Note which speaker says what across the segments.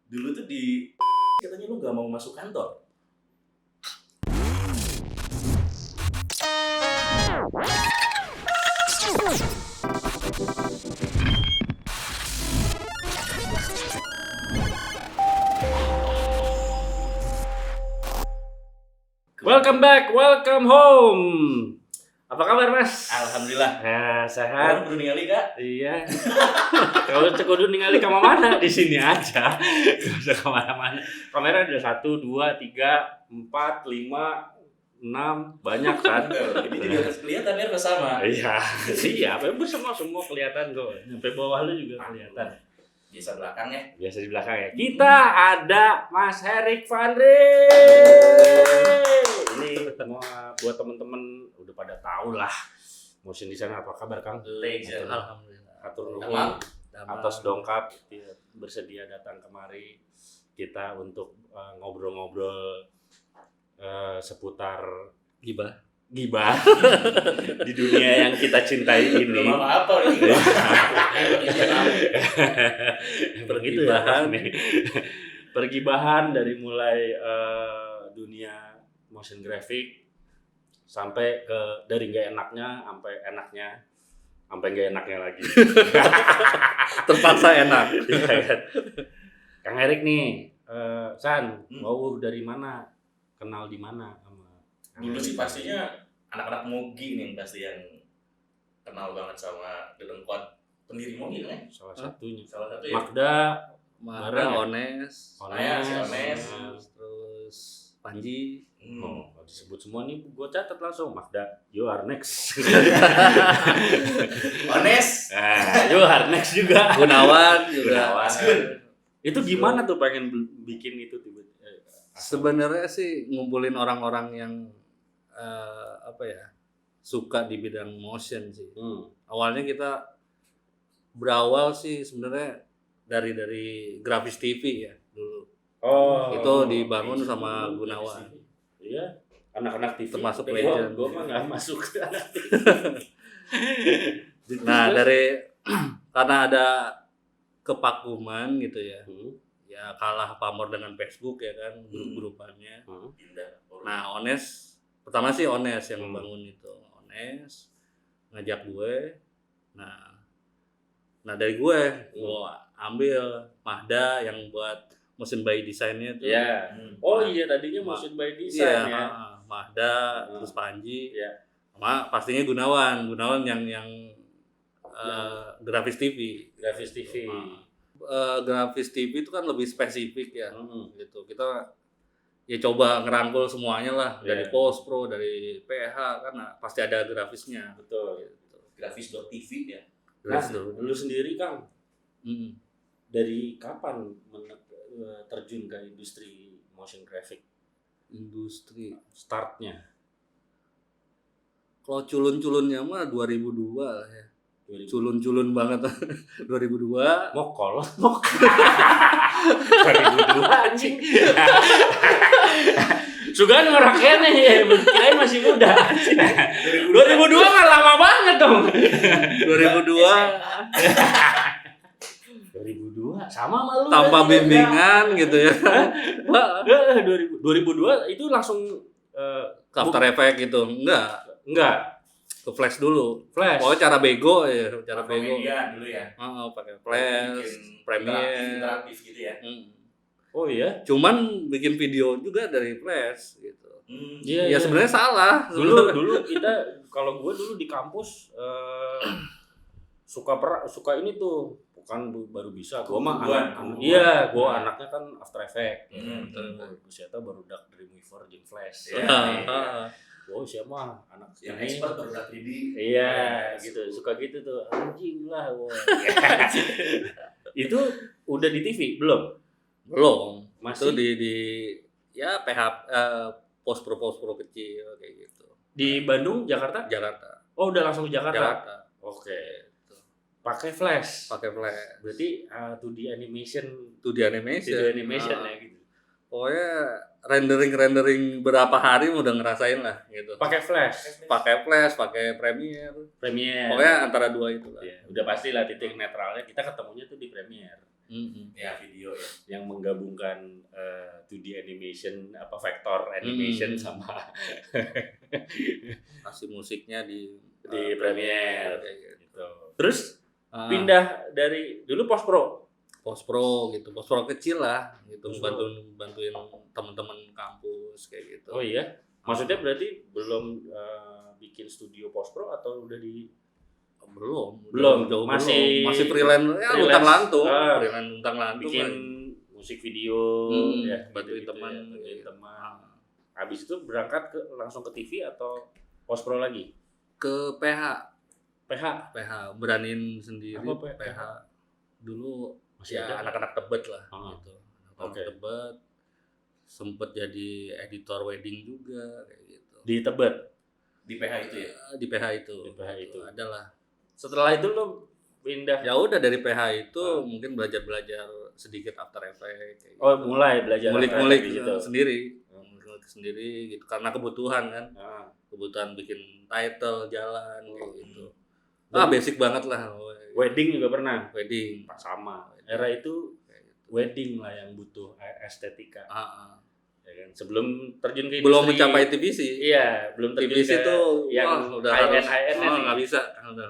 Speaker 1: Dulu tuh di katanya lu gak mau masuk kantor.
Speaker 2: Welcome back, welcome home. Apa kabar, Mas?
Speaker 1: Alhamdulillah.
Speaker 2: Nah, sehat.
Speaker 1: Baru ningali Kak.
Speaker 2: Iya. Kalau kudu ningali ke mana? Di sini aja. Gak usah kemana-mana. Kamera ada 1, 2, 3, 4, 5, 6 banyak kan?
Speaker 1: Ini juga kelihatan ya bersama.
Speaker 2: Iya, siap. Semua kelihatan kok. Sampai bawah lu juga kelihatan.
Speaker 1: Biasa belakang ya.
Speaker 2: Biasa di belakang ya. Kita ada Mas Herik Fandri. Ini semua buat teman-teman udah pada tahu lah. Motion design apa kabar, Kang?
Speaker 1: Legend.
Speaker 3: Alhamdulillah.
Speaker 2: Atur nuhun atas dongkap bersedia datang kemari kita untuk ngobrol-ngobrol seputar
Speaker 3: Gibah.
Speaker 2: gibah di dunia yang kita cintai ini.
Speaker 1: Belum apa-apa ini.
Speaker 2: Pergibahan nih. Pergibahan dari mulai dunia motion graphic sampai ke dari nggak enaknya sampai enaknya sampai nggak enaknya lagi.
Speaker 3: Terpaksa enak.
Speaker 2: Iya kan? Kang Erik nih, San, mau dari mana? Kenal di mana sama Kang
Speaker 1: Dulu
Speaker 2: Erik?
Speaker 1: sih pastinya anak-anak Mogi nih yang pasti yang kenal banget sama Dedengkot pendiri Mogi kan ya?
Speaker 2: Salah satunya.
Speaker 1: Salah satu ya.
Speaker 2: Magda,
Speaker 3: Mara,
Speaker 2: Bareng ya?
Speaker 3: Ones,
Speaker 1: Si Ones.
Speaker 3: terus Panji.
Speaker 2: Oh, kalau disebut semua nih, gue catat langsung. Magda, you are next.
Speaker 1: Ones.
Speaker 2: You are next juga.
Speaker 3: Gunawan juga.
Speaker 2: Gunawan. Itu gimana tuh pengen bikin itu tiba-tiba?
Speaker 3: Sebenarnya sih ngumpulin orang-orang yang suka di bidang motion sih. Awalnya kita berawal sih sebenarnya dari grafis TV ya dulu.
Speaker 2: Oh,
Speaker 3: Itu dibangun sama Gunawan.
Speaker 2: Iya, anak-anak TV
Speaker 3: Termasuk
Speaker 2: Gua-
Speaker 3: legend.
Speaker 2: Gua mah nggak masuk ke anak TV.
Speaker 3: Nah dari karena ada kepakuman gitu ya. Ya kalah pamor dengan Facebook ya kan grup-grupannya.
Speaker 1: Indah.
Speaker 3: Nah Ones pertama sih Ones yang membangun itu. Ones ngajak gue. Nah dari gue ambil Mahda yang buat motion by design-nya tuh.
Speaker 2: Iya. Oh iya, tadinya motion by design ya.
Speaker 3: Mahda terus Panji.
Speaker 2: Iya.
Speaker 3: Sama pastinya Gunawan yang grafis TV.
Speaker 2: Grafis TV.
Speaker 3: Grafis TV itu kan lebih spesifik ya. Gitu. Kita ya coba ngerangkul semuanya lah dari
Speaker 2: Iya.
Speaker 3: post pro, dari PH kan pasti ada grafisnya.
Speaker 2: Betul.
Speaker 3: Gitu.
Speaker 1: Grafis.tv ya.
Speaker 2: Nah, lu sendiri, Kang,
Speaker 3: Mm.
Speaker 2: dari kapan terjun ke industri motion graphic?
Speaker 3: Industri.
Speaker 2: Startnya
Speaker 3: Kalau culun-culunnya mah 2002 lah ya.
Speaker 2: 2000.
Speaker 3: Culun-culun banget. 2002.
Speaker 2: Mokol. 2002 anjing. Sugan ngorok kene ya, kirain masih muda. 2002 mah lama banget dong.
Speaker 3: 2002
Speaker 2: 2002 sama sama lu.
Speaker 3: tanpa
Speaker 2: berarti,
Speaker 3: bimbingan gitu ya.
Speaker 2: 2002 itu langsung
Speaker 3: Ke After Effects gitu. Enggak. Ke Flash dulu.
Speaker 2: Flash.
Speaker 3: Pokoknya cara bego ya, cara bego.
Speaker 1: Media dulu ya.
Speaker 3: Pakai Flash,
Speaker 1: Bikin
Speaker 3: Premiere.
Speaker 1: interaktif gitu ya.
Speaker 2: Oh iya.
Speaker 3: Cuman bikin video juga dari Flash gitu.
Speaker 2: Iya,
Speaker 3: Ya sebenarnya salah.
Speaker 2: Dulu kita kalau gue dulu di kampus suka ini tuh bukan baru bisa gue mah iya gue anaknya kan After Effects Busiata baru dak Dreamweaver jeung Flash gue siapa anak
Speaker 1: Yang
Speaker 2: ini
Speaker 1: expert baru 3D.
Speaker 2: iya gitu suka gitu tuh anjing lah wah. Itu udah di TV belum
Speaker 3: Masih
Speaker 2: masih
Speaker 3: di ya PH post pro kecil kayak gitu.
Speaker 2: di Bandung Jakarta oh udah langsung ke Jakarta. Oke. Pakai Flash. Berarti 2D animation ya gitu.
Speaker 3: Pokoknya rendering berapa hari udah ngerasain lah gitu.
Speaker 2: Pakai Flash,
Speaker 3: Pakai Premiere.
Speaker 2: Premiere.
Speaker 3: Pokoknya antara dua itu lah.
Speaker 2: Ya, udah pastilah titik netralnya kita ketemunya tuh di Premiere.
Speaker 1: Ya video ya.
Speaker 2: yang menggabungkan 2D animation vektor animation sama
Speaker 3: kasih musiknya di
Speaker 2: Premiere
Speaker 3: kayak
Speaker 2: gitu. Terus pindah dari dulu post pro.
Speaker 3: post pro kecil lah gitu,
Speaker 2: Post pro.
Speaker 3: bantuin teman-teman kampus kayak gitu.
Speaker 2: Oh iya. Maksudnya berarti belum bikin studio post pro atau udah di
Speaker 3: belum jauh
Speaker 2: masih
Speaker 3: freelance ya, luntang-lantung
Speaker 2: bikin
Speaker 3: lah.
Speaker 2: musik video ya,
Speaker 3: bantuin
Speaker 2: gitu-gitu
Speaker 3: teman
Speaker 2: ya, bantuin
Speaker 3: gitu.
Speaker 2: teman. Habis itu berangkat langsung ke TV atau post pro lagi?
Speaker 3: Ke PH beraniin sendiri.
Speaker 2: Apa
Speaker 3: PH dulu
Speaker 2: Masih
Speaker 3: ya
Speaker 2: ada?
Speaker 3: anak-anak Tebet lah gitu. Anak
Speaker 2: Oke.
Speaker 3: Tebet sempet jadi editor wedding juga kayak gitu.
Speaker 2: Di Tebet.
Speaker 1: Di PH itu ya.
Speaker 3: Di PH itu.
Speaker 2: Di PH itu.
Speaker 3: Adalah.
Speaker 2: Setelah itu lo pindah.
Speaker 3: Ya udah dari PH itu mungkin belajar sedikit After Effects kayak gitu.
Speaker 2: Oh, mulai belajar
Speaker 3: ngulik-ngulik
Speaker 2: di situ.
Speaker 3: sendiri. Ngulik sendiri gitu karena kebutuhan kan.
Speaker 2: Ah.
Speaker 3: Kebutuhan bikin title jalan kayak gitu.
Speaker 2: Dan-
Speaker 3: Basic banget lah.
Speaker 2: Wedding juga pernah.
Speaker 3: Wedding.
Speaker 2: Sama. Era itu wedding lah yang butuh estetika. Ya kan? Sebelum terjun ke
Speaker 3: Belum
Speaker 2: industri-
Speaker 3: mencapai TVC.
Speaker 2: Iya, belum terjun
Speaker 3: TVC
Speaker 2: ke
Speaker 3: itu
Speaker 2: yang
Speaker 3: udah
Speaker 2: high-end
Speaker 3: harus
Speaker 2: high-end nih.
Speaker 3: nggak bisa. Udah.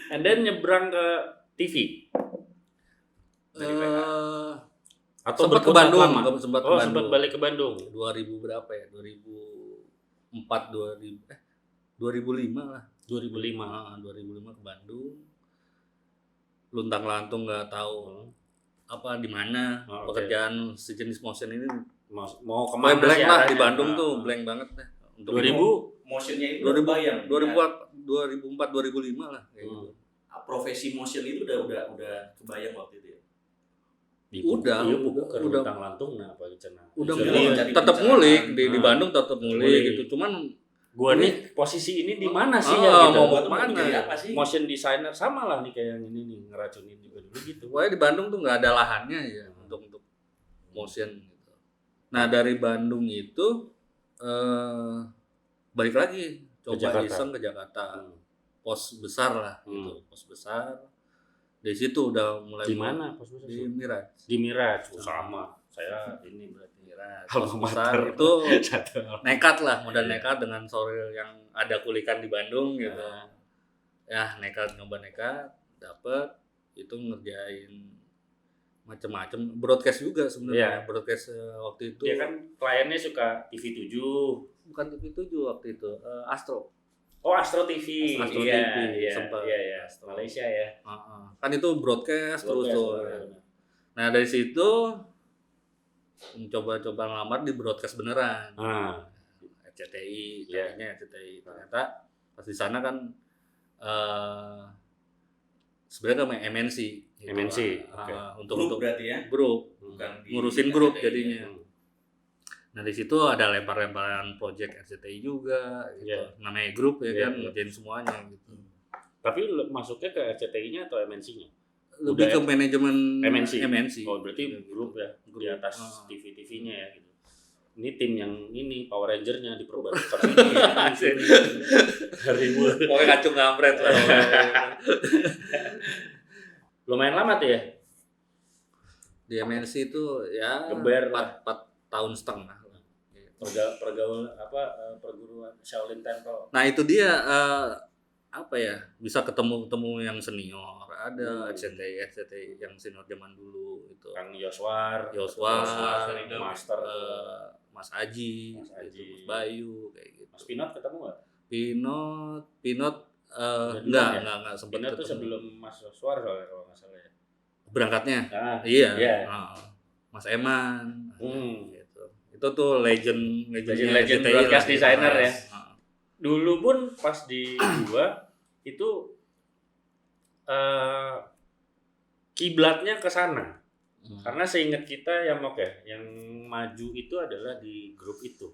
Speaker 2: And then nyebrang ke TV.
Speaker 1: Dari PH.
Speaker 2: Atau
Speaker 3: Sempat ke
Speaker 2: berkontrak
Speaker 3: Bandung,
Speaker 2: lama?
Speaker 3: sempat ke
Speaker 2: Oh,
Speaker 3: Bandung.
Speaker 2: sempat balik ke Bandung.
Speaker 3: 2000 berapa ya? 2004 2005 lah.
Speaker 2: 2005.
Speaker 3: 2005 ke Bandung. Luntang-lantung nggak tahu apa di mana
Speaker 2: Oh, oke.
Speaker 3: pekerjaan sejenis motion ini.
Speaker 2: Mau
Speaker 3: Pokoknya
Speaker 2: kemana
Speaker 3: blank
Speaker 2: sih
Speaker 3: lah
Speaker 2: arahnya?
Speaker 3: di Bandung
Speaker 2: Ah,
Speaker 3: tuh,
Speaker 2: ah.
Speaker 3: blank banget deh. Untuk
Speaker 2: 2000
Speaker 1: Motionnya itu
Speaker 3: 2000
Speaker 1: bayang.
Speaker 3: 2004 2005 lah kayak gitu.
Speaker 1: Profesi motion itu udah kebayang waktu itu ya.
Speaker 3: Udah,
Speaker 2: iya, buku ke
Speaker 3: udah.
Speaker 2: Luntang Lantung nah apa cenah.
Speaker 3: Udah
Speaker 1: Jadi
Speaker 3: mulai
Speaker 1: jadi
Speaker 3: tetap
Speaker 1: pembicaraan.
Speaker 3: ngulik di
Speaker 2: Ah.
Speaker 3: Bandung tetap ngulik
Speaker 2: Ngulik.
Speaker 3: gitu. Cuman
Speaker 2: Gua nih posisi ini di mana sih
Speaker 3: Ah,
Speaker 2: ya gitu.
Speaker 3: mau
Speaker 1: Buat
Speaker 3: kemana?
Speaker 1: jadi apa sih?
Speaker 2: Motion designer sama lah nih kayak yang ini nih ngeracunin juga dulu gitu.
Speaker 3: pokoknya di Bandung tuh nggak ada lahannya ya untuk motion gitu. Nah dari Bandung itu balik lagi
Speaker 2: Ke
Speaker 3: coba
Speaker 2: Jakarta.
Speaker 3: iseng ke Jakarta,
Speaker 2: Hmm.
Speaker 3: pos besar lah gitu, pos besar. Dari situ udah mulai
Speaker 2: Di mana pos besar?
Speaker 3: di Miraj.
Speaker 2: Di Miraj. Oh, sama. Saya ini berarti
Speaker 3: Miraj.
Speaker 2: Alma
Speaker 3: Pos besar
Speaker 2: mater.
Speaker 3: itu
Speaker 2: satu.
Speaker 3: nekat lah, modal
Speaker 2: Iya.
Speaker 3: nekat dengan soril yang ada kulikan di Bandung gitu.
Speaker 2: Nah,
Speaker 3: Ya nekat dapet itu ngerjain macem-macem broadcast juga sebenarnya.
Speaker 2: Iya.
Speaker 3: Broadcast waktu itu
Speaker 2: dia kan kliennya suka TV7.
Speaker 3: bukan TV7 waktu itu Astro.
Speaker 2: Oh, Astro TV.
Speaker 3: Astro
Speaker 2: Iya,
Speaker 3: TV,
Speaker 2: iya,
Speaker 3: sempet.
Speaker 2: iya.
Speaker 3: Astro.
Speaker 2: Malaysia ya.
Speaker 3: Kan itu broadcast terus
Speaker 2: Broadcast,
Speaker 3: tuh.
Speaker 2: benar.
Speaker 3: Nah dari situ mencoba-coba ngelamar di broadcast beneran.
Speaker 2: Ah,
Speaker 3: RCTI,
Speaker 2: Iya.
Speaker 3: kayaknya RCTI. Ternyata pas di sana kan sebenarnya kan MNC. gitu.
Speaker 2: MNC, oke.
Speaker 3: Untuk
Speaker 1: berarti ya.
Speaker 3: grup.
Speaker 1: Bukan di
Speaker 3: Ngurusin grup
Speaker 1: RCTI.
Speaker 3: jadinya. Nah di situ ada lempar-lemparan project RCTI juga, gitu.
Speaker 2: Iya.
Speaker 3: Namanya grup ya
Speaker 2: Iya,
Speaker 3: kan,
Speaker 2: iya.
Speaker 3: ngerjain semuanya gitu.
Speaker 2: Tapi masuknya ke RCTI-nya atau MNC-nya?
Speaker 3: Lebih
Speaker 2: Udah
Speaker 3: ke manajemen
Speaker 2: MNC. Oh, berarti
Speaker 3: Gitu.
Speaker 2: grup ya,
Speaker 3: Grup.
Speaker 2: di atas
Speaker 3: Ah.
Speaker 2: TV-TV-nya ya gitu. Ini tim yang ini Power Ranger-nya diperbarui.
Speaker 3: Pokoknya kacung kampret lah.
Speaker 2: Lumayan lama tuh ya.
Speaker 3: Di MNC itu ya
Speaker 2: Geber
Speaker 3: 4 tahun setengah.
Speaker 2: Pergaulan perguruan Shaolin Temple.
Speaker 3: Nah itu dia apa ya, bisa ketemu yang senior, ada RCTI yang senior zaman dulu itu
Speaker 2: Kang Yoswar,
Speaker 3: Yoswar,
Speaker 2: Master,
Speaker 3: Mas Aji,
Speaker 2: Mas Aji.
Speaker 3: gitu, Mas Bayu kayak gitu.
Speaker 2: Mas Pinot ketemu nggak?
Speaker 3: Pinot
Speaker 2: Udah
Speaker 3: enggak
Speaker 2: duluan ya?
Speaker 3: sempat
Speaker 2: Pinot tuh sebelum Mas Yoswar soalnya kalau nggak salah ya.
Speaker 3: berangkatnya.
Speaker 2: Ah,
Speaker 3: Iya.
Speaker 2: iya.
Speaker 3: Mas Eman.
Speaker 2: Hmm.
Speaker 3: Gitu. Itu tuh legend
Speaker 2: Legend
Speaker 3: RCTI
Speaker 2: broadcast
Speaker 3: lah,
Speaker 2: designer
Speaker 3: gitu.
Speaker 2: ya. Dulu pun pas di gua itu kiblatnya ke sana. Karena seingat kita yang yang maju itu adalah di grup itu.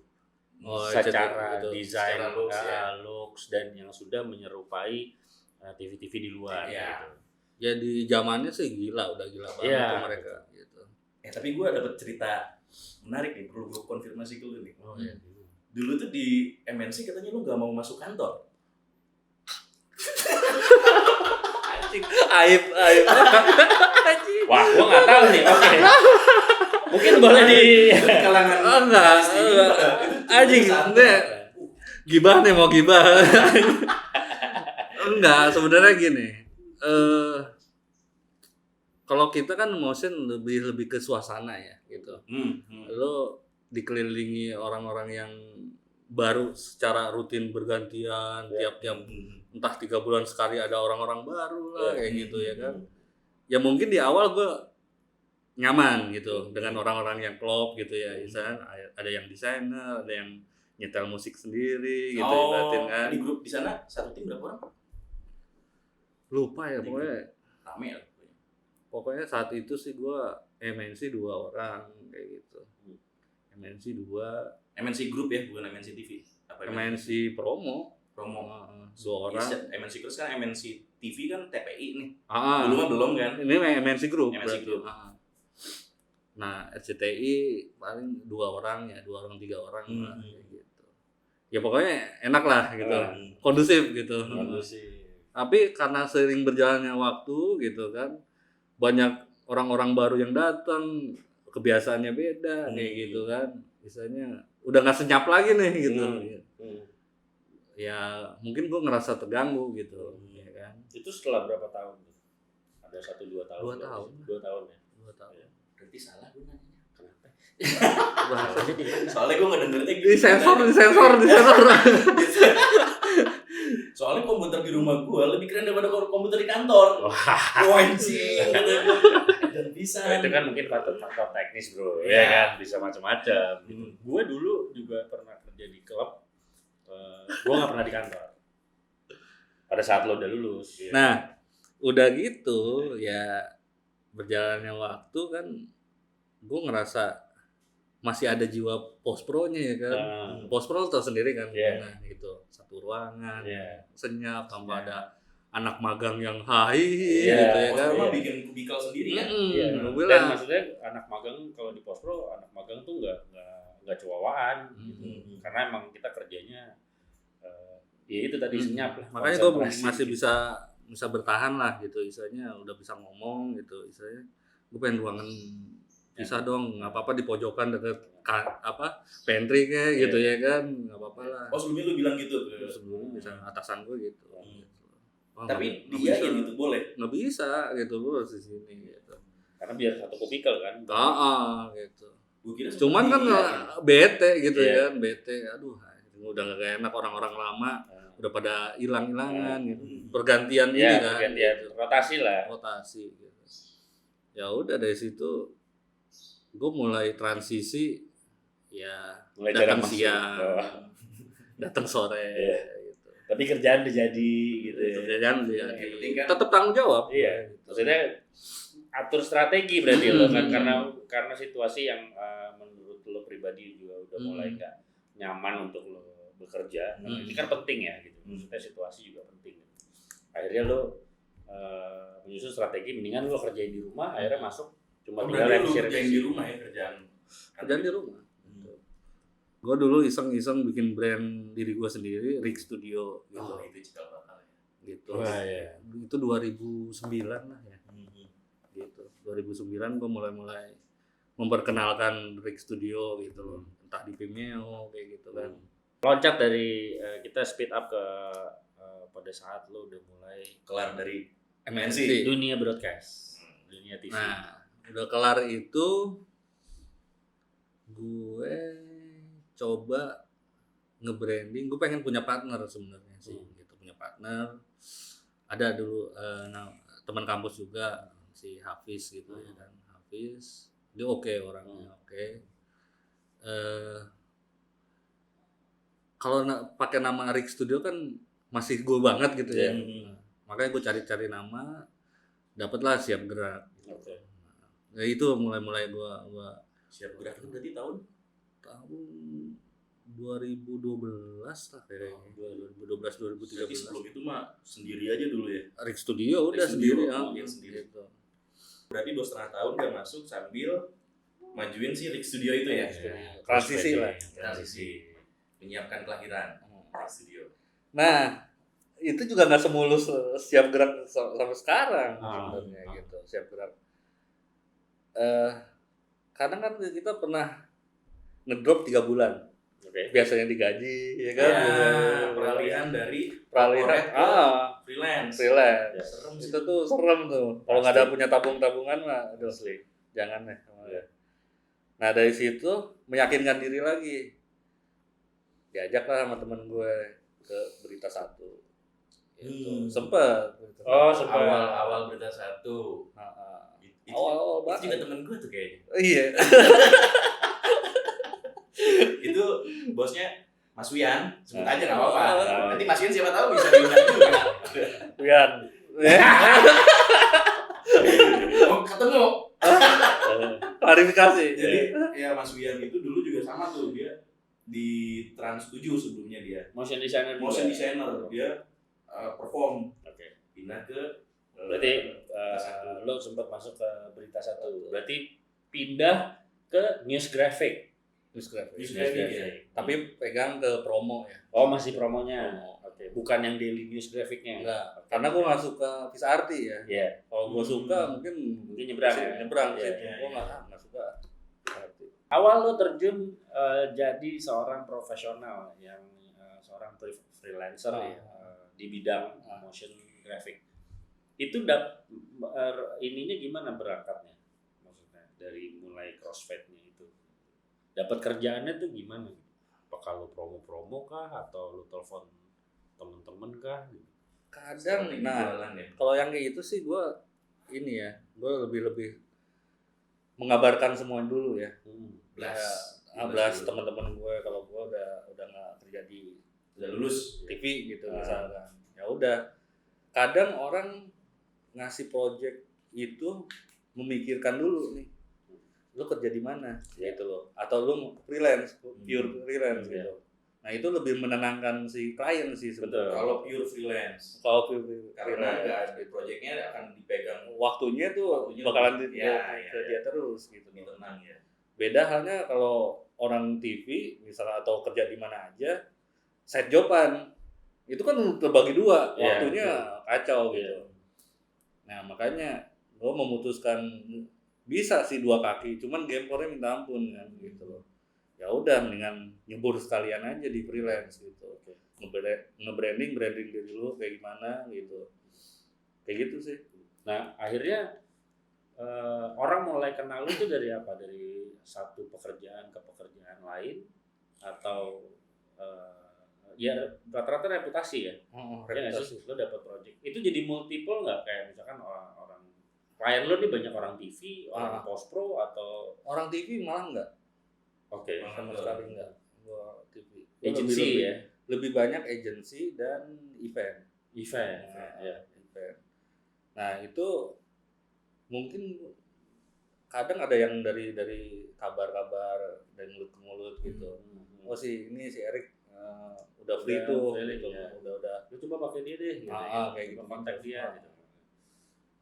Speaker 3: Oh,
Speaker 2: secara
Speaker 3: itu,
Speaker 2: desain,
Speaker 1: secara looks, ya.
Speaker 2: looks dan yang sudah menyerupai TV-TV di luar.
Speaker 1: Iya.
Speaker 2: Gitu.
Speaker 3: Ya di zamannya sih udah gila banget
Speaker 2: Iya.
Speaker 3: tuh mereka gitu.
Speaker 1: Tapi gue dapet cerita menarik nih, perlu gue konfirmasi ke lu nih.
Speaker 2: Oh, iya.
Speaker 1: Dulu tuh di MNC katanya lu gak mau masuk kantor.
Speaker 3: Aib. anjing.
Speaker 2: Wah, gua nggak tahu nih. Oke. Mungkin boleh di
Speaker 1: kalangan
Speaker 3: Enggak. Anjing, gibah nih mau gibah. Enggak, sebenarnya gini. Kalau kita kan motion lebih ke suasana ya gitu. Lo dikelilingi orang-orang yang baru secara rutin bergantian tiap-tiap entah 3 bulan sekali ada orang-orang baru lah kayak gitu ya kan. Ya mungkin di awal gue nyaman gitu dengan orang-orang yang klop gitu ya. Misalnya ada yang desainer, ada yang nyetel musik sendiri gitu ibatin kan.
Speaker 1: Di grup di sana satu tim berapa orang?
Speaker 3: Lupa ya pokoknya.
Speaker 1: Rame ya.
Speaker 3: Pokoknya saat itu sih gue MNC 2 orang kayak gitu. MNC 2
Speaker 1: MNC Group ya, bukan MNC TV. Apa
Speaker 3: MNC promo
Speaker 1: 2
Speaker 3: orang.
Speaker 1: MNC Group kan MNC TV kan TPI nih.
Speaker 3: Ah,
Speaker 1: Dulu mah belum kan?
Speaker 3: ini MNC Group.
Speaker 1: MNC Group.
Speaker 3: Nah, RCTI paling 2 orang ya, 2 orang 3 orang lah kayak gitu. Ya pokoknya enak lah gitu. Kondusif gitu. Tapi karena sering berjalannya waktu gitu kan, banyak orang-orang baru yang datang, kebiasaannya beda kayak gitu kan. Misalnya udah nggak senyap lagi nih gitu. Ya mungkin gue ngerasa terganggu gitu, ya kan.
Speaker 2: Itu setelah berapa tahun? Ada 1-2 tahun.
Speaker 3: 2 tahun.
Speaker 2: 2 tahun ya.
Speaker 3: 2 tahun.
Speaker 1: Berarti salah gue nanya. Kenapa?
Speaker 3: Bahasanya di
Speaker 1: Soalnya gue ngedengernya gitu.
Speaker 3: disensor.
Speaker 1: Soalnya komputer di rumah gue lebih keren daripada komputer di kantor. Wah, anjing. Dan bisa.
Speaker 2: Itu kan mungkin faktor teknis bro, ya kan bisa macam-macam. Gue dulu juga pernah kerja di klub, gue nggak pernah di kantor. Pada saat lo udah lulus.
Speaker 3: Nah, udah gitu ya berjalannya waktu kan, gue ngerasa masih ada jiwa post pro-nya ya kan. Post pro tau sendiri kan, nah gitu satu ruangan, senyap, tambah ada anak magang yang gitu ya kan.
Speaker 1: Post pro bikin kubikel sendiri kan.
Speaker 2: Dan maksudnya anak magang kalau di post pro, anak magang tuh nggak cuawaan, gitu. Karena emang kita kerjanya ya itu tadi senyap lah.
Speaker 3: Makanya gue masih bisa bertahan lah gitu, istilahnya udah bisa ngomong gitu, istilahnya gue pengen ruangan bisa dong, nggak apa-apa di pojokan deket pantry kayak gitu ya kan, nggak apa-apa lah.
Speaker 1: Oh sebelumnya lu bilang gitu?
Speaker 3: Sebelumnya bisa atasan gue gitu.
Speaker 1: Tapi dia yang itu boleh?
Speaker 3: Nggak bisa gitu, gue harus di sini gitu.
Speaker 2: Karena biar satu kubikel kan.
Speaker 3: Gitu.
Speaker 1: Gua kira
Speaker 3: cuman kan bete gitu ya, bete. Aduh, udah nggak enak, orang-orang lama udah pada hilang-hilangan gitu. Pergantian ini kan.
Speaker 2: Pergantian
Speaker 3: gitu.
Speaker 2: Rotasi
Speaker 3: gitu. Ya udah dari situ gue mulai transisi ya, datang siang, datang sore gitu.
Speaker 2: Tapi kerjaan udah jadi gitu ya.
Speaker 3: Kerjaan udah jadi. Tetap tanggung jawab.
Speaker 2: Iya. Maksudnya atur strategi berarti lo kan, karena situasi yang menurut lo pribadi juga udah mulai nggak nyaman untuk lo bekerja. Ini kan penting ya gitu. Maksudnya situasi juga penting. Akhirnya lo menyusun strategi, mendingan lo kerjain di rumah, akhirnya masuk cuma tinggal revisi
Speaker 1: di rumah ya kerjaan
Speaker 3: di rumah. Gue dulu iseng-iseng bikin brand diri gue sendiri, Rig Studio gitu.
Speaker 1: Itu cikal bakal ya.
Speaker 3: Gitu. Itu 2009 lah ya. Gitu. 2009 gue mulai memperkenalkan Rig Studio gitu loh. Entah di Vimeo kayak gitu kan.
Speaker 2: Loncat dari kita speed up ke pada saat lo udah mulai
Speaker 1: kelar dari
Speaker 3: MNC.
Speaker 2: Dunia broadcast, dunia TV.
Speaker 3: Nah, udah kelar itu gue coba nge-branding. Gue pengen punya partner sebenarnya sih, gitu, punya partner. Ada dulu teman kampus juga si Hafiz gitu ya kan. Hafiz dia oke orangnya, oke. Kalau pakai nama Rig Studio kan masih gue banget gitu ya. Makanya gue cari-cari nama, dapatlah Siap Gerak. Ya itu mulai gua
Speaker 1: Siap Gerak itu berarti tahun
Speaker 3: 2012 lah kayaknya. 2012 2013.
Speaker 1: Jadi sebelum itu mah sendiri aja dulu ya.
Speaker 3: Rig Studio udah sendiri
Speaker 1: sendiri.
Speaker 3: Gitu.
Speaker 1: Berarti 2,5 tahun dia masuk sambil majuin si Rig Studio itu ya.
Speaker 3: Transisi lah.
Speaker 1: Transisi. Menyiapkan kelahiran Rig Studio.
Speaker 3: Nah, itu juga nggak semulus Siap Gerak sampai sekarang sebenarnya gitu. Siap Gerak kadang kan kita pernah ngedrop 3 bulan. Biasanya digaji, ya kan?
Speaker 1: Peralihan dari
Speaker 3: peralihan
Speaker 1: freelance.
Speaker 3: Ya,
Speaker 1: serem
Speaker 3: itu tuh serem tuh. Kalau nggak ada punya tabungan mah, aduh, jangan deh. Nah dari situ meyakinkan diri lagi, diajak lah sama temen gue ke Berita Satu. Sempet.
Speaker 1: Awal Berita Satu.
Speaker 3: Awal
Speaker 1: banget. Itu juga temen gue tuh kayaknya.
Speaker 3: Iya.
Speaker 1: Itu bosnya Mas Wian, sebut aja nggak apa-apa. Nanti Mas Wian siapa tahu bisa diundang juga.
Speaker 3: Wian.
Speaker 1: Ketemu.
Speaker 3: Klarifikasi.
Speaker 1: Jadi ya Mas Wian itu dulu juga sama tuh, dia di Trans 7 sebelumnya dia.
Speaker 2: Motion designer
Speaker 1: Dia perform. Pindah ke
Speaker 2: berarti lo sempat masuk ke Berita Satu. Berarti pindah ke News Graphic.
Speaker 1: Ya.
Speaker 3: Tapi pegang ke promo ya.
Speaker 2: Oh, masih promonya. Oke. Bukan yang daily news grafiknya.
Speaker 3: Enggak. Karena gue nggak suka Visa Arti ya.
Speaker 2: Iya.
Speaker 3: Kalau gue suka mungkin
Speaker 2: nyebrang.
Speaker 3: Sih. Gue nggak suka Visa Arti.
Speaker 2: Awal lo terjun jadi seorang profesional yang seorang freelancer ya, di bidang motion graphic. Itu ininya gimana berangkatnya? Maksudnya dari mulai crossfade-nya itu. Dapat kerjaannya tuh gimana? Apakah lo promo-promo kah atau lo telepon temen-temen kah?
Speaker 3: Kadang, kalau yang kayak gitu sih gue lebih mengabarkan semuanya dulu ya. Blast teman-teman gue kalau gue udah nggak kerja udah lulus TV gitu misalkan. Ya udah. Kadang orang ngasih project itu memikirkan dulu nih, lu kerja di mana gitu loh, atau lu freelance, pure freelance gitu. Nah itu lebih menenangkan si klien sih sebetulnya.
Speaker 1: Kalau pure freelance, karena nggak ada projectnya akan dipegang, waktunya bakalan dia terus gitu. Tenang ya. Beda halnya kalau orang TV misalnya atau kerja di mana aja, side joban itu kan terbagi dua, waktunya kacau gitu. Nah makanya gue memutuskan bisa sih 2 kaki, cuman gampornya minta ampun kan gitu loh. Ya udah mendingan nyebur sekalian aja di freelance gitu. Nge-branding diri lu kayak gimana gitu. Kayak gitu sih.
Speaker 2: Nah akhirnya orang mulai kenal lu tuh dari apa? Dari satu pekerjaan ke pekerjaan lain atau ya rata-rata reputasi ya. Reputasi. Lo dapat project. Itu jadi multiple nggak, kayak misalkan orang klien lo nih banyak orang TV, orang post pro atau
Speaker 3: orang TV malah enggak.
Speaker 2: Oke.
Speaker 3: Sama sekali enggak. Gua TV.
Speaker 2: Agency ya.
Speaker 3: Lebih banyak agency dan event.
Speaker 2: Event.
Speaker 3: Nah, itu mungkin kadang ada yang dari kabar-kabar dari mulut ke mulut gitu. Oh ini si Erik udah free tuh gitu. Udah. Lu coba pakai dia deh gitu.
Speaker 2: Kayak gitu, kontak dia gitu.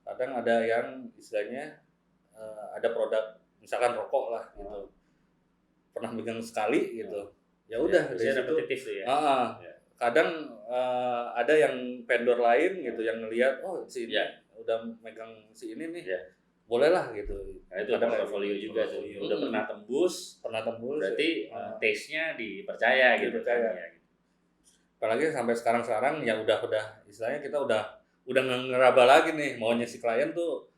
Speaker 3: Kadang ada yang istilahnya ada produk misalkan rokok lah gitu. Pernah megang sekali gitu. Ya udah dari situ
Speaker 2: repetitif tuh ya.
Speaker 3: Kadang ada yang vendor lain gitu yang ngelihat si ini udah megang si ini nih. Boleh lah gitu.
Speaker 2: Nah, itu portfolio juga tuh. Udah pernah tembus. Berarti taste-nya dipercaya gitu.
Speaker 3: Apalagi sampai sekarang ya udah istilahnya kita udah ngeraba lagi nih maunya si klien tuh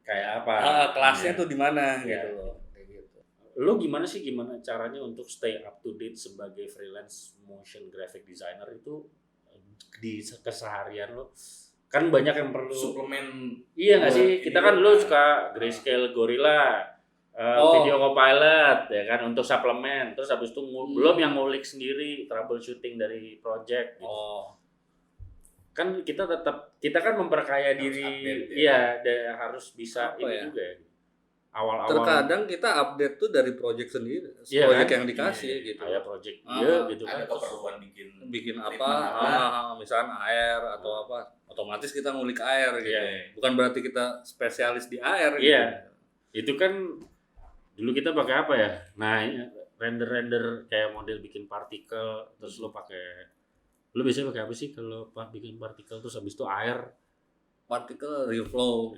Speaker 2: kayak apa.
Speaker 3: Kelasnya tuh di mana gitu loh. Kayak gitu.
Speaker 2: Lo gimana caranya untuk stay up to date sebagai freelance motion graphic designer itu di keseharian lo? Kan banyak yang perlu
Speaker 1: suplemen.
Speaker 2: Iya nggak sih, kita kan dulu suka Grayscale Gorilla, Video Copilot ya kan untuk suplemen, terus habis itu belum yang ngulik sendiri troubleshooting dari project gitu. Kan kita kan memperkaya harus diri update, harus bisa juga ya. Awal-awal
Speaker 3: terkadang kita update tuh dari project sendiri, project kan? Yang dikasih gitu.
Speaker 2: Kayak project gitu kan.
Speaker 1: Ada keperluan bikin
Speaker 3: apa, misalkan air atau apa, otomatis kita ngulik air gitu. Bukan berarti kita spesialis di air gitu.
Speaker 2: Itu kan dulu kita pakai apa ya? Nah, render kayak model bikin partikel, terus lo biasanya pakai apa sih kalau bikin partikel terus habis itu air?
Speaker 3: Partikel real flow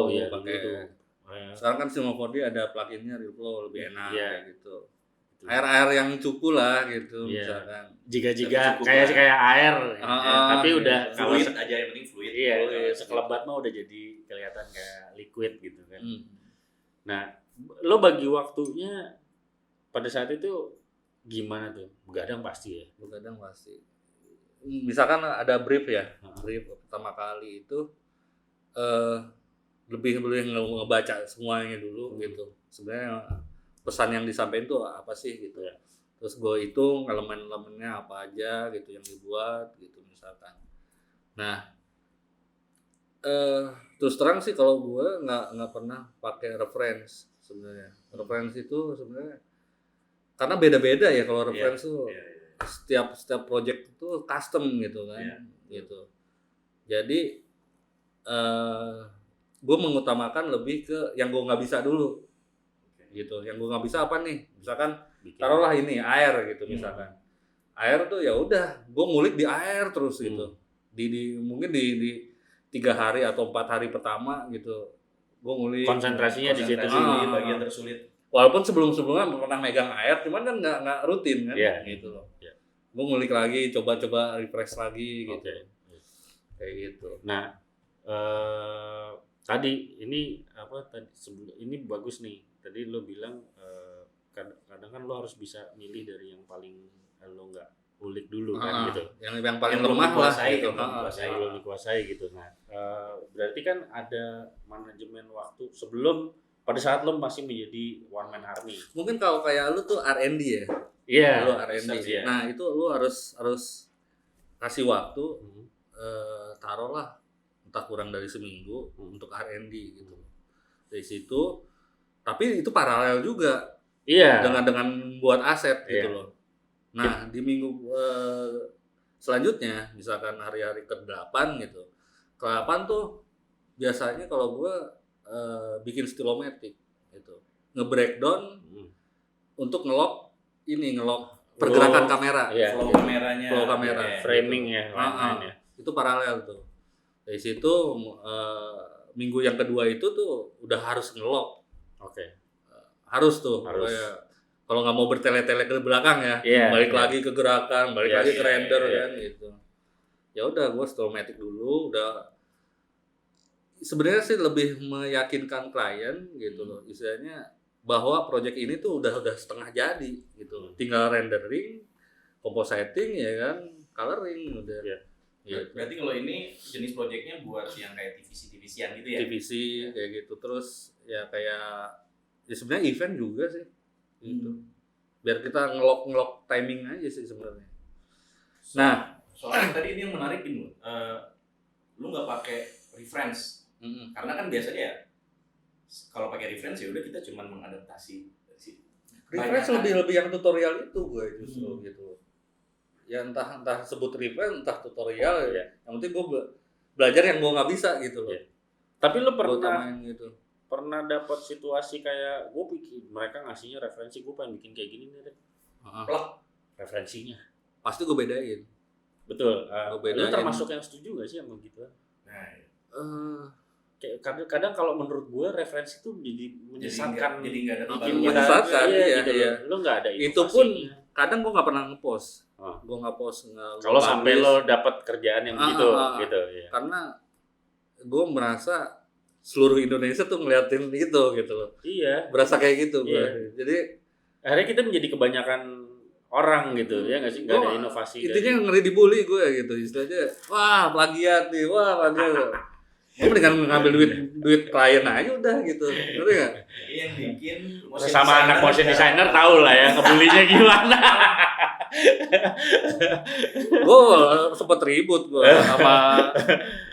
Speaker 2: ya pakai itu.
Speaker 3: Sekarang kan Cinema 4D ada pluginnya Reflow, lebih enak kayak gitu. Air yang cukup lah gitu misalkan.
Speaker 2: Jika kayak air, tapi udah
Speaker 4: fluid aja, yang penting fluid.
Speaker 2: Iya, kalau sekelebat mah udah jadi kelihatan kayak liquid gitu kan. Nah, lo bagi waktunya pada saat itu gimana tuh? Begadang pasti ya?
Speaker 3: Begadang pasti. Misalkan ada brief ya, brief pertama kali itu lebih ngebaca semuanya dulu gitu. Sebenarnya pesan yang disampaikan tuh apa sih gitu ya. Terus gue hitung elemen-elemennya apa aja gitu yang dibuat gitu misalkan. Nah, terus terang sih kalau gue nggak pernah pakai reference sebenarnya. Reference itu sebenarnya karena beda-beda ya kalau reference tuh. Setiap project itu custom gitu kan, gitu. Jadi gue mengutamakan lebih ke yang gue nggak bisa dulu, gitu. Yang gue nggak bisa apa nih? Misalkan taruhlah ini air gitu misalkan. Air tuh ya udah, gue ngulik di air terus gitu. Mungkin di 3 hari atau 4 hari pertama gitu, gue ngulik.
Speaker 2: Konsentrasinya di situ
Speaker 4: di bagian tersulit.
Speaker 3: Walaupun sebelum-sebelumnya pernah megang air, cuman kan nggak rutin kan, gitu loh. Gue ngulik lagi, coba refresh lagi gitu. Kayak gitu.
Speaker 2: Nah, tadi ini ini bagus nih. Tadi lo bilang kadang kan lo harus bisa milih dari yang paling lo nggak ulik dulu kan gitu.
Speaker 3: Yang paling lemah lah gitu.
Speaker 2: Yang belum dikuasai gitu. Nah, berarti kan ada manajemen waktu sebelum pada saat lo masih menjadi one man army.
Speaker 3: Mungkin kalau kayak lu tuh R&D ya.
Speaker 2: Iya.
Speaker 3: Lu R&D. Nah, itu lu harus kasih waktu taruhlah entah kurang dari seminggu untuk R&D gitu. Dari situ tapi itu paralel juga.
Speaker 2: Iya.
Speaker 3: Dengan buat aset gitu loh. Nah, di minggu selanjutnya misalkan hari-hari ke-8 gitu. Ke-8 tuh biasanya kalau gua bikin stilometric gitu, nge-breakdown untuk ngelok pergerakan kamera,
Speaker 4: flow kameranya,
Speaker 2: framing ya,
Speaker 3: itu paralel tuh. Dari situ minggu yang kedua itu tuh udah harus ngelok, harus tuh. Kalau nggak mau bertele-tele ke belakang ya, balik lagi ke gerakan, balik lagi ke render kan gitu. Ya udah, gue stilometric dulu, udah. Sebenarnya sih lebih meyakinkan klien gitu loh, istilahnya bahwa proyek ini tuh udah setengah jadi gitu, tinggal rendering, compositing ya kan, coloring udah.
Speaker 4: Gitu. Berarti kalau ini jenis proyeknya buat yang kayak TVC-TVC-an gitu ya?
Speaker 3: TVC kayak gitu, terus ya kayak ya sebenarnya event juga sih gitu. Biar kita ngelok timing aja sih sebenarnya. Nah,
Speaker 4: soalnya tadi ini yang menarik ini, lu nggak pakai reference. Karena kan biasanya ya kalau pakai reference ya udah kita cuma mengadaptasi
Speaker 3: reference lebih yang tutorial itu gue justru gitu ya, entah sebut reference entah tutorial ya. Yang penting gue belajar yang gue nggak bisa gitu loh.
Speaker 2: Tapi lo pernah dapat situasi kayak gue pikir mereka ngasihnya referensi, gue pengen bikin kayak gini nih deh, referensinya pasti gue bedain.
Speaker 3: Betul.
Speaker 2: Lo termasuk yang setuju gak sih sama gitu? Kadang kalau menurut gue referensi itu jadi menyesatkan,
Speaker 4: jadi nggak ada
Speaker 3: menyesatkan
Speaker 2: gitu. Lo nggak ada inovasinya.
Speaker 3: Itu pun kadang gue nggak pernah ngepost. Gue nggak post.
Speaker 2: Kalau sampai lo dapat kerjaan yang gitu. Ya.
Speaker 3: Karena gue merasa seluruh Indonesia tuh ngeliatin itu gitu loh.
Speaker 2: Iya.
Speaker 3: Berasa kayak gitu.
Speaker 2: Iya.
Speaker 3: Jadi akhirnya
Speaker 2: kita menjadi kebanyakan orang gitu ya nggak sih, nggak ada inovasi.
Speaker 3: Intinya ngeri dibully gue gitu istilahnya. Wah plagiat nih, plagiat. Gue mendingan ngambil duit klien aja udah gitu, ngerti nggak?
Speaker 4: Yang bikin
Speaker 2: sama anak motion designer tahu lah ya ngebulinya gimana.
Speaker 3: Gue sempet ribut gue sama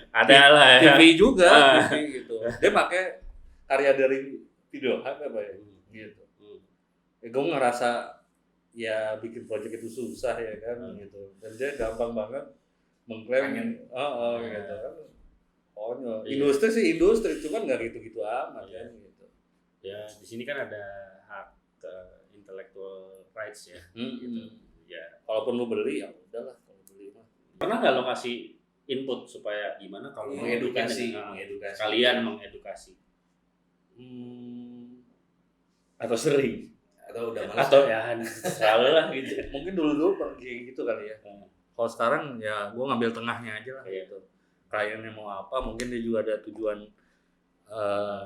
Speaker 2: ada lah ya.
Speaker 3: TV juga, TV gitu. Dia pakai karya dari video apa ya, gitu. Ya, gue ngerasa ya bikin project itu susah ya kan, gitu. Dan dia gampang banget mengklaim, gitu kan. Industri sih industri, cuman nggak gitu-gitu amat kan gitu.
Speaker 2: Ya di sini kan ada hak intellectual rights ya.
Speaker 3: Gitu. Ya kalaupun lu beli ya udahlah, kalau beli mah.
Speaker 2: Pernah nggak lo ngasih input supaya gimana kalau
Speaker 4: mengedukasi
Speaker 2: kalian mengedukasi?
Speaker 3: Atau sering
Speaker 4: atau udah malas
Speaker 3: atau ya selalu lah gitu.
Speaker 1: Mungkin dulu kayak gitu kali ya. Kalau sekarang ya gue ngambil tengahnya aja lah gitu. Kliennya mau apa, mungkin dia juga ada tujuan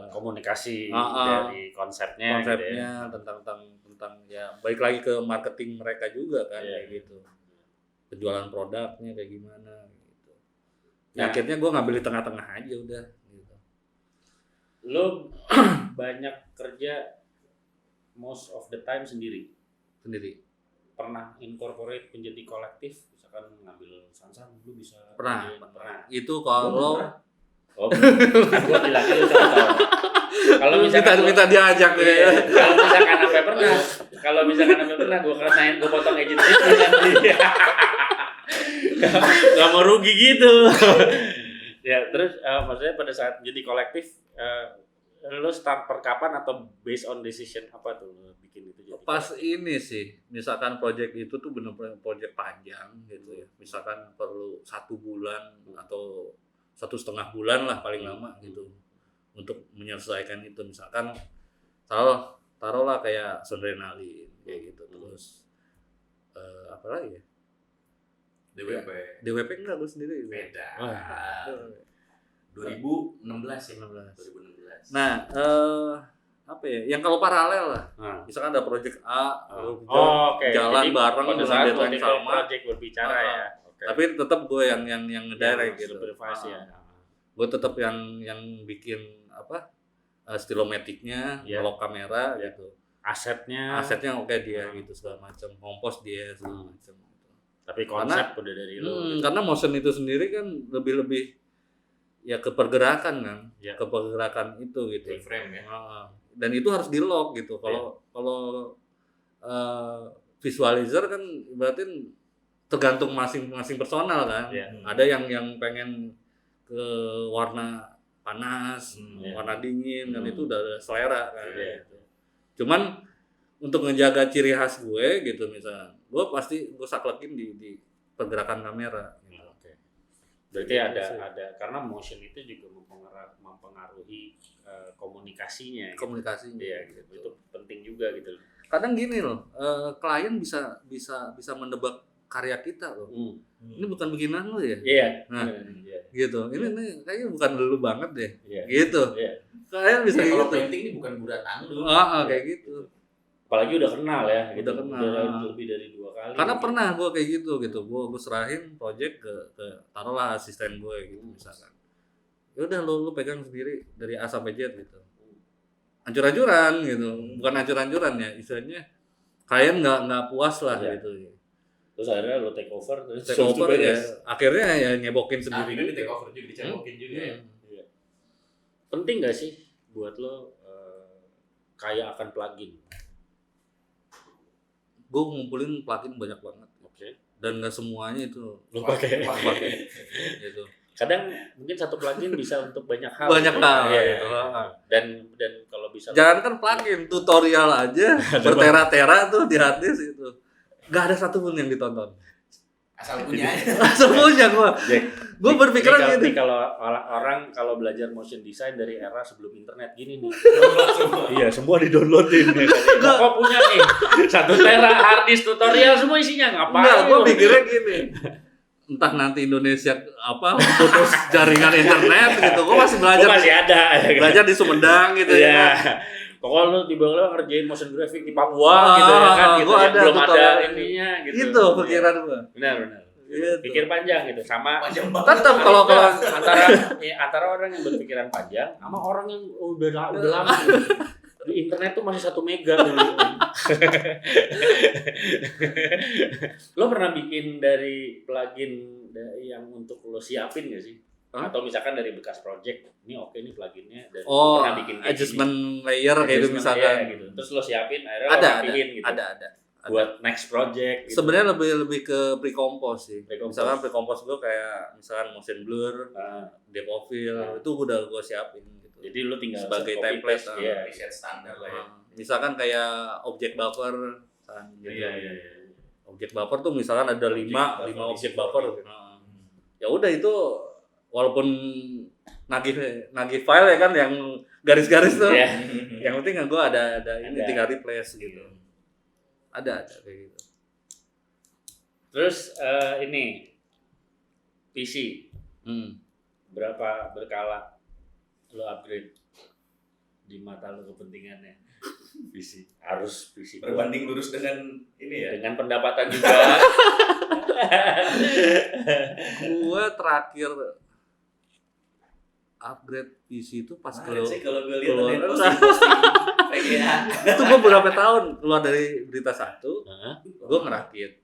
Speaker 2: komunikasi dari konsepnya
Speaker 1: gitu
Speaker 2: ya.
Speaker 1: tentang ya balik lagi ke marketing mereka juga kan kayak gitu. Penjualan produknya kayak gimana gitu. Nah, akhirnya gue ngambil di tengah-tengah aja udah gitu.
Speaker 2: Lo banyak kerja most of the time sendiri. Pernah incorporate menjadi kolektif, misalkan ngambil Sansan, lu bisa
Speaker 1: pernah. Itu kalau
Speaker 2: gua dilatih lu tahu. Kalau misalkan
Speaker 1: minta diajak ya.
Speaker 2: Kalau misalkan sampai pernah gua keresain, gua potong agent itu nanti. Gak mau rugi gitu. Ya, terus maksudnya pada saat jadi kolektif lo start per kapan atau based on decision apa tuh lo bikin itu jadi?
Speaker 1: Pas ini sih, misalkan project itu tuh benar-benar project panjang gitu ya. Misalkan perlu 1 bulan atau 1,5 bulan lah paling lama gitu untuk menyelesaikan itu. Misalkan taruhlah kayak Sondrenalin kayak gitu. Terus apa lagi ya? DWP enggak gue sendiri.
Speaker 4: Beda. 2016 ya. 2016.
Speaker 1: Nah, apa ya? Yang kalau paralel lah. Misalkan ada project A, jalan
Speaker 2: jadi,
Speaker 1: bareng
Speaker 2: dengan
Speaker 1: deadline sama.
Speaker 2: Project berbicara ya.
Speaker 1: Tapi tetap gue yang ngedirect gitu.
Speaker 2: Supervise ya.
Speaker 1: Gue tetap yang bikin apa? Stilometiknya, ngelok kamera gitu.
Speaker 2: Asetnya
Speaker 1: oke dia gitu segala macam. Kompos dia segala macam gitu.
Speaker 2: Tapi konsep udah dari lo. Gitu.
Speaker 1: Karena motion itu sendiri kan lebih ya ke pergerakan kan, ke pergerakan itu gitu.
Speaker 4: Frame ya.
Speaker 1: Dan itu harus di lock gitu. Kalau visualizer kan berarti tergantung masing-masing personal kan. Ada yang pengen ke warna panas, warna dingin kan itu udah selera kan. Gitu. Cuman untuk ngejaga ciri khas gue gitu misalnya, gue saklekin di pergerakan kamera. Gitu.
Speaker 2: Berarti ada karena motion itu juga mempengaruhi komunikasinya.
Speaker 1: Komunikasinya
Speaker 2: gitu. Itu penting juga gitu.
Speaker 1: Kadang gini loh, klien bisa menebak karya kita loh. Ini bukan bikinan lo ya?
Speaker 2: Iya.
Speaker 1: Nah, gitu. Ini kayaknya bukan lu banget deh. Gitu. Klien bisa
Speaker 4: gitu. Kalau
Speaker 1: gitu.
Speaker 4: painting ini bukan buatan lu.
Speaker 1: Kayak gitu.
Speaker 2: Apalagi udah kenal ya,
Speaker 1: udah kenal.
Speaker 2: Lebih dari 2 kali.
Speaker 1: Karena pernah gue kayak gitu. Gue serahin project ke taruhlah asisten gue gitu misalkan. Ya udah lu pegang sendiri dari A sampai Z gitu. Hancur-hancuran gitu. Bukan hancur-hancuran ya, istilahnya klien nggak puas lah gitu.
Speaker 2: Terus akhirnya lo take over
Speaker 1: ya. Akhirnya ya nyebokin sendiri.
Speaker 4: Akhirnya di take over juga, dicebokin juga ya.
Speaker 2: Penting nggak sih buat lo kaya akan plugin?
Speaker 1: Gue ngumpulin plugin banyak banget. Dan nggak semuanya itu
Speaker 2: lo pakai.
Speaker 1: Gitu.
Speaker 2: Kadang mungkin satu plugin bisa untuk banyak hal.
Speaker 1: Gitu.
Speaker 2: Dan kalau bisa.
Speaker 1: Jangan kan plugin, tutorial aja bertera-tera tuh di harddisk itu. Gak ada satupun yang ditonton.
Speaker 4: Asal punya.
Speaker 1: Gue berpikiran
Speaker 2: gini. Kalau orang kalau belajar motion design dari era sebelum internet gini nih. Iya, semua di-downloadin ya. Kok punya nih 1 tera harddisk tutorial semua isinya ngapain?
Speaker 1: Enggak, gue pikirnya gini. Entah nanti Indonesia putus jaringan internet gitu. Gue masih belajar.
Speaker 2: Gue masih ada.
Speaker 1: Belajar di Sumedang gitu ya.
Speaker 2: Pokoknya lu tiba-tiba ngerjain motion graphic di Papua gitu ya kan gitu ya. Belum ada ininya gitu.
Speaker 1: Itu pikiran gua.
Speaker 2: Benar. Gitu. Pikir panjang gitu sama
Speaker 1: tetap kalau
Speaker 2: antara orang yang berpikiran panjang sama orang yang udah lama di internet tuh masih 1 mega dulu. Lo pernah bikin dari plugin yang untuk lo siapin gak sih? Atau misalkan dari bekas project, ini oke nih pluginnya dan pernah bikin
Speaker 1: adjustment layer kayak gitu misalkan
Speaker 2: gitu. Terus lo siapin akhirnya lo rapiin gitu.
Speaker 1: Ada.
Speaker 2: Buat next project gitu.
Speaker 1: Sebenarnya lebih ke pre-compose sih. Misalkan pre-compose gue kayak misalkan motion blur, depth of field, itu udah gue siapin gitu.
Speaker 2: Jadi lo tinggal
Speaker 1: sebagai template
Speaker 4: preset standar lah ya.
Speaker 1: Misalkan kayak object buffer gitu. Iya. Object buffer tuh misalkan ada 5 object buffer. Ya udah itu walaupun nagih file ya kan yang
Speaker 3: garis-garis tuh. Yang penting kan gue ada ini tinggal replace gitu. Ada kayak gitu.
Speaker 2: Terus ini PC berapa berkala lo upgrade di mata lo kepentingannya? PC harus PC
Speaker 4: berbanding lurus dengan ini ya,
Speaker 2: dengan pendapatan juga.
Speaker 3: Gue terakhir upgrade PC itu pas
Speaker 4: kalau gue lihat ada posting
Speaker 3: itu gue berapa tahun keluar dari berita satu, gue ngerakit.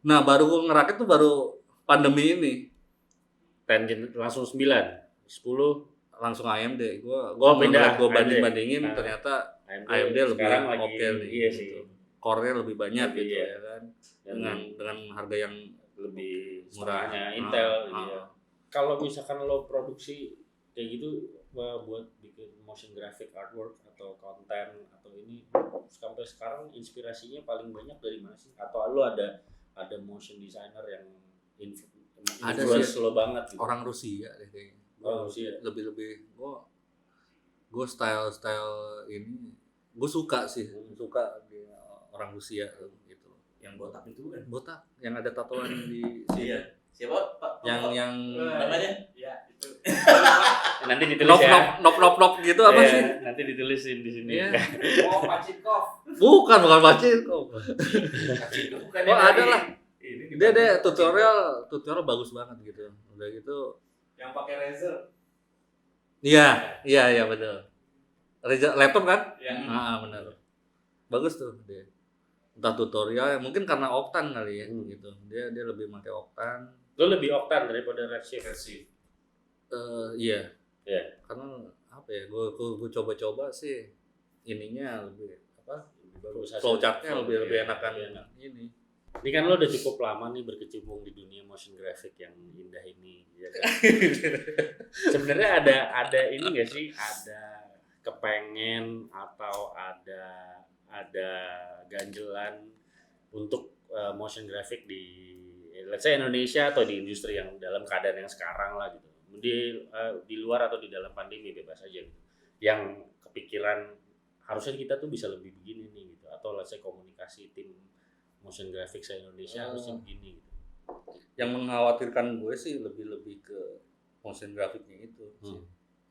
Speaker 3: Nah baru gue ngerakit tuh baru pandemi ini.
Speaker 2: Langsung 9, 10
Speaker 3: langsung AMD. Gue
Speaker 2: pindah.
Speaker 3: Gue bandingin ternyata AMD lebih oke nih.
Speaker 2: Iya sih.
Speaker 3: Core-nya lebih banyak
Speaker 2: lebih,
Speaker 3: gitu
Speaker 2: iya.
Speaker 3: ya kan. Dengan harga yang
Speaker 2: lebih
Speaker 3: murahnya
Speaker 2: Intel. Iya. Kalau misalkan lo produksi kayak gitu buat bikin motion graphic artwork atau konten atau ini sampai sekarang inspirasinya paling banyak dari mana sih? Atau lo ada motion designer yang influence lo banget gitu?
Speaker 3: Orang Rusia deh kayaknya.
Speaker 2: Rusia.
Speaker 3: Lebih gue style ini gue suka sih, suka di orang Rusia gitu.
Speaker 4: Yang botak itu kan?
Speaker 3: Botak yang ada tatoan di
Speaker 4: iya. Siapa Pak?
Speaker 3: Yang
Speaker 4: namanya? Ya itu.
Speaker 2: Nanti ditulis
Speaker 3: nop gitu apa sih?
Speaker 2: Nanti ditulisin di sini.
Speaker 3: Iya.
Speaker 4: Oh, Pacikov.
Speaker 3: Bukan Pacikov.
Speaker 4: Bukan.
Speaker 3: Oh ada lah. Dia tutorial bagus banget gitu. Udah gitu.
Speaker 4: Yang pakai Razer.
Speaker 3: Iya betul. Razer laptop kan?
Speaker 4: Iya.
Speaker 3: Benar. Bagus tuh dia. Entah tutorial, mungkin karena Octane kali ya gitu. Dia lebih pakai Octane.
Speaker 2: Lo lebih Octane daripada Redshift?
Speaker 3: Iya.
Speaker 2: Iya.
Speaker 3: Karena apa ya? Gue coba-coba sih ininya lebih apa?
Speaker 2: Bagus.
Speaker 3: Flowchartnya lebih enakan ini.
Speaker 2: Ini kan lo udah cukup lama nih berkecimpung di dunia motion graphic yang indah ini, ya kan? Sebenarnya ada ini nggak sih? Ada kepengen atau ada ganjelan untuk motion graphic di let's say Indonesia atau di industri yang dalam keadaan yang sekarang lah gitu. Di luar atau di dalam pandemi bebas aja gitu. Yang kepikiran harusnya kita tuh bisa lebih begini nih gitu, atau let's say komunikasi tim motion graphics Indonesia harusnya begini gitu.
Speaker 3: Yang mengkhawatirkan gue sih lebih ke motion graphicnya itu.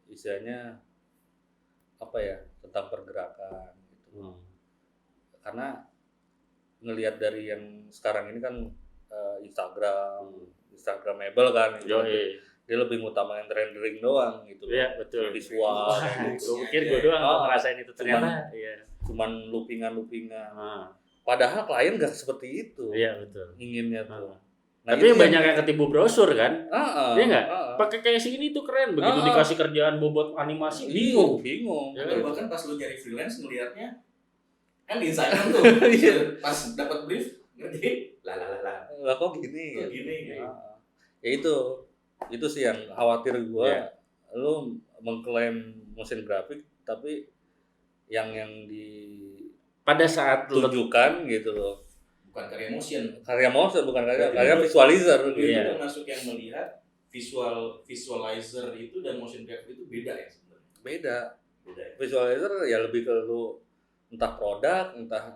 Speaker 3: Istilahnya apa ya, tentang pergerakan gitu. Karena ngelihat dari yang sekarang ini kan Instagramable kan gitu. Dia lebih ngutamain rendering doang gitu.
Speaker 2: Iya, betul.
Speaker 3: Visual
Speaker 2: gitu. Gue pikir gue doang ngerasain itu ternyata.
Speaker 3: Cuman loopingan. Padahal klien gak seperti itu.
Speaker 2: Iya, betul.
Speaker 3: Inginnya tuh.
Speaker 2: Nah, tapi banyak yang ketipu brosur kan? Iya nggak? Pakai kayak sini tuh keren. Begitu dikasih kerjaan bobot animasi, bingung.
Speaker 3: Ya,
Speaker 4: bahkan pas lu nyari freelance ngelihatnya kan di Instagram tuh. Pas dapat brief ngerti
Speaker 3: lah kok gini.
Speaker 4: Kok gini.
Speaker 3: Ya itu sih yang khawatir gue. Lu mengklaim motion graphic tapi yang
Speaker 2: pada saat
Speaker 3: tunjukkan gitu loh,
Speaker 4: bukan karya motion
Speaker 3: bukan karya visualizer gitu.
Speaker 4: Itu masuk yang melihat visualizer itu dan motion graphic itu beda ya sebenarnya.
Speaker 3: Beda ya? Visualizer ya lebih ke lu entah produk, entah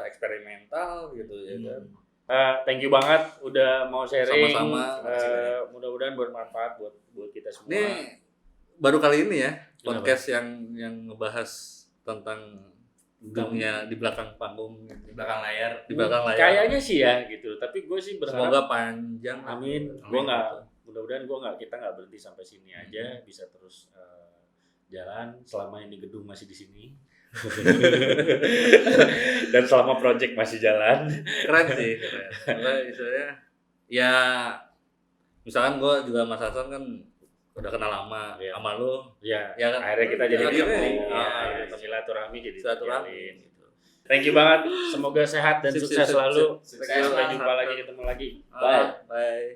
Speaker 3: eksperimental gitu ya kan.
Speaker 2: Thank you banget udah mau sharing.
Speaker 3: Sama-sama.
Speaker 2: Mudah-mudahan bermanfaat buat kita semua.
Speaker 3: Ini baru kali ini ya podcast yang ngebahas tentang dunia di belakang panggung,
Speaker 4: di belakang layar.
Speaker 2: Kayaknya sih ya gitu. Tapi gue sih berharap
Speaker 3: semoga panjang.
Speaker 2: Amin. Mudah-mudahan kita nggak berhenti sampai sini aja, bisa terus jalan selama ini gedung masih di sini. Dan selama project masih jalan.
Speaker 3: Keren sih. Karena istilahnya ya misalkan gue juga Mas Hasan kan udah kenal lama sama lu.
Speaker 2: Ya kan akhirnya kita jadi silaturahmi jadi
Speaker 3: gitu.
Speaker 2: Thank you banget. Semoga sehat dan sukses selalu. Sampai jumpa lagi, ketemu lagi. Bye.
Speaker 3: Bye.